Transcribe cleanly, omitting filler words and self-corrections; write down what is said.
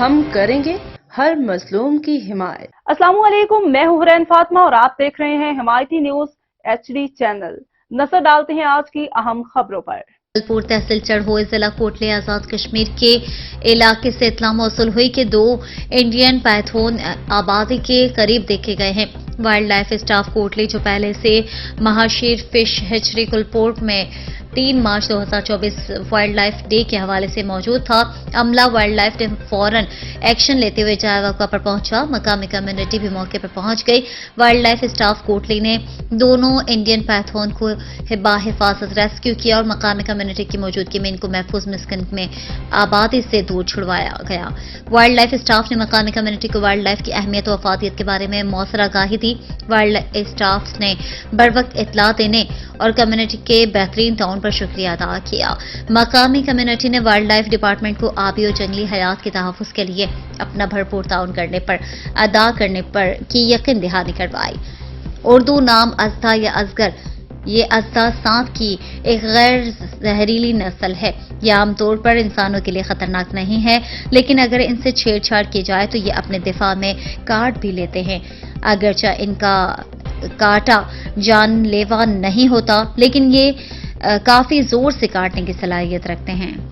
हम करेंगे हर मजलूम की हिमायत। अस्सलाम वालेकुम, मैं हूं हुरैन फातिमा और आप देख रहे हैं हिमायती न्यूज HD चैनल। नजर डालते हैं आज की अहम खबरों पर। जबलपुर तहसील चढ़ोई जिला कोटली आजाद कश्मीर के इलाके से इत्तला मौसूल हुई कि 2 इंडियन पाइथन आबादी के करीब देखे गए हैं। वाइल्ड लाइफ स्टाफ कोटली, जो पहले से महाशीर फिश हैचरी कुलपोर्ट में 3 मार्च 2024 वाइल्ड लाइफ डे के हवाले से मौजूद था, अमला वाइल्ड लाइफ डे फौरन एक्शन लेते हुए जाए मौका पर पहुंचा। मकामी कम्युनिटी भी मौके पर पहुंच गई। वाइल्ड लाइफ स्टाफ कोटली ने दोनों इंडियन पाइथन को बाहिफाजत रेस्क्यू किया और मकामी कम्युनिटी की मौजूदगी में इनको महफूज मस्कन में आबादी से दूर छुड़वाया गया। वाइल्ड लाइफ स्टाफ ने मकामी कम्युनिटी को वाइल्ड लाइफ की अहमियत और अफादियत के बारे में मौसर आगाही दी। वाइल्ड लाइफ स्टाफ ने बरवक्त इत्तला देने और कम्युनिटी के बेहतरीन ताउन पर शुक्रिया अदा किया। मकामी कम्युनिटी ने वाइल्ड लाइफ डिपार्टमेंट को आबी और जंगली हयात के तहफ़्फ़ुज़ के लिए अपना भरपूर ताउन अदा करने पर की यकीन दहानी करवाई। उर्दू नाम अज़दा या अजगर, ये अज़दा सांप की एक गैर जहरीली नस्ल है। यह आमतौर पर इंसानों के लिए खतरनाक नहीं है, लेकिन अगर इनसे छेड़छाड़ की जाए तो ये अपने दिफा में काट भी लेते हैं। अगरचे इनका काटा जानलेवा नहीं होता, लेकिन ये काफी जोर से काटने की सलाहियत रखते हैं।